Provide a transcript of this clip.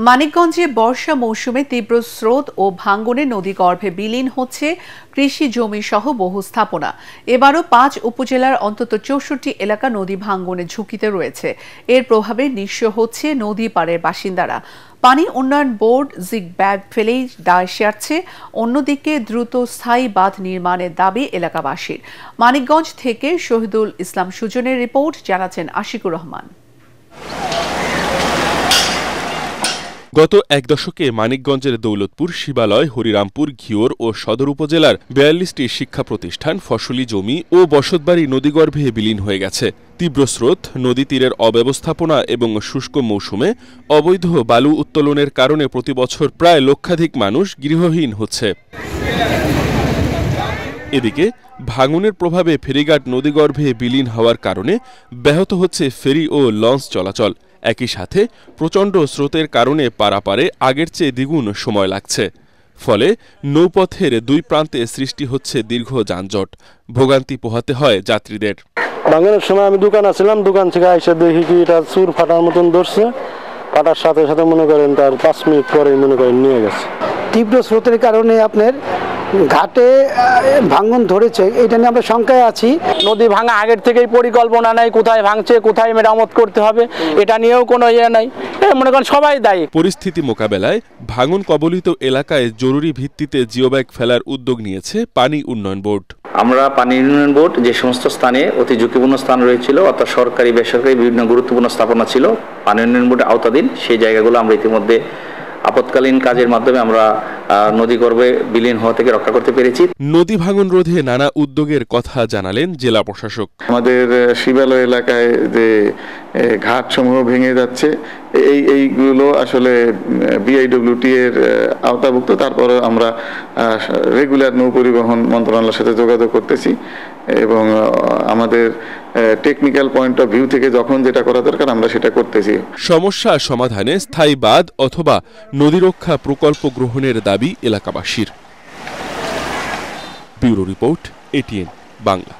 মানিকগঞ্জে বর্ষা মৌসুমে তীব্র স্রোত ও ভাঙ্গনে নদীগর্ভে বিলীন হচ্ছে কৃষি জমি সহ বহু স্থাপনা। এবারও 5 উপজেলার অন্তত 64 এলাকা নদী ভাঙ্গনে ঝুঁকিতে রয়েছে। এর প্রভাবে নিঃস্ব হচ্ছে নদী পাড়ের বাসিন্দারা। পানি উন্নয়ন বোর্ড জিগব্যাগ ফেলেই দায় সারছে। অন্যদিকে দ্রুত স্থায়ী বাঁধ নির্মাণের দাবি এলাকাবাসীর। মানিকগঞ্জ থেকে শহীদুল ইসলাম সুজনের রিপোর্ট, জানাচ্ছেন আশিকুর রহমান। গত এক দশকে মানিকগঞ্জের দৌলতপুর, শিবালয়, হরিরামপুর, ঘিওর ও সদর উপজেলার 42টি শিক্ষা প্রতিষ্ঠান, ফসলি জমি ও বসতবাড়ি নদীগর্ভে বিলীন হয়ে গেছে। তীব্র স্রোত, নদী তীরের অব্যবস্থাপনা এবং শুষ্ক মৌসুমে অবৈধ বালু উত্তোলনের কারণে প্রতিবছর প্রায় লক্ষাধিক মানুষ গৃহহীন হচ্ছে। এদিকে ভাঙনের প্রভাবে ফেরিঘাট নদীগর্ভে বিলীন হওয়ার কারণে ব্যাহত হচ্ছে ফেরি ও লঞ্চ চলাচল। একই সাথে প্রচণ্ড স্রোতের কারণে পারাপারে আগের চেয়ে দ্বিগুণ সময় লাগছে। ফলে নৌপথের দুই প্রান্তে সৃষ্টি হচ্ছে দীর্ঘ যানজট। ভোগান্তি পোহাতে হয় যাত্রীদের। ভাঙনের সময় আমি দোকান আছিলাম, দোকান থেকে আইসা দেখি কি এটা চুর ফাটার মতন ধরছে। ফাটার সাথে সাথে মনে করেন তার 5 মিনিট পরে মনে করেন নিয়ে গেছে। তীব্র স্রোতের কারণে আপনার ঘাটে ভাঙন ধরেছে, এটা নিয়ে আমরা শঙ্কায় আছি। নদী ভাঙা আগের থেকেই পরিকল্পনা নাই, কোথায় ভাঙছে, কোথায় মেরামত করতে হবে, এটা নিয়েও কোনো নাই। মনে করেন সবাই দায়ী। পরিস্থিতি মোকাবেলায় ভাঙন কবলিত এলাকায় জরুরি ভিত্তিতে জিওব্যাগ ফেলার উদ্যোগ নিয়েছে পানি উন্নয়ন বোর্ড। আমরা পানি উন্নয়ন বোর্ড যে সমস্ত স্থানে অতি ঝুঁকিপূর্ণ স্থান রয়েছিল, অর্থাৎ সরকারি বেসরকারি বিভিন্ন গুরুত্বপূর্ণ স্থাপনা ছিল পানি উন্নয়ন বোর্ডের আওতাধীন, সেই জায়গাগুলো আমরা ইতিমধ্যে আপৎকালীন কাজের মাধ্যমে আমরা নদীগর্ভে বিলীন হওয়া থেকে রক্ষা করতে পেরেছি। নদী ভাঙন রোধে নানা উদ্যোগের কথা জানালেন জেলা প্রশাসক। আমাদের শিবালয় এলাকায় যে ঘাট সমূহ ভেঙে যাচ্ছে, এইগুলো আসলে বিআইডব্লিউটি এর আওতাভুক্ত। তারপরে আমরা রেগুলার নৌ পরিবহন মন্ত্রণালয়ের সাথে যোগাযোগ করতেছি এবং আমাদের টেকনিক্যাল পয়েন্ট অফ ভিউ থেকে যখন যেটা করা দরকার আমরা সেটা করতেছি। সমস্যা সমাধানে স্থায়ী বাঁধ অথবা নদীরক্ষা প্রকল্প গ্রহণের দাবি এলাকাবাসীর। Bureau report, ATN Bangla.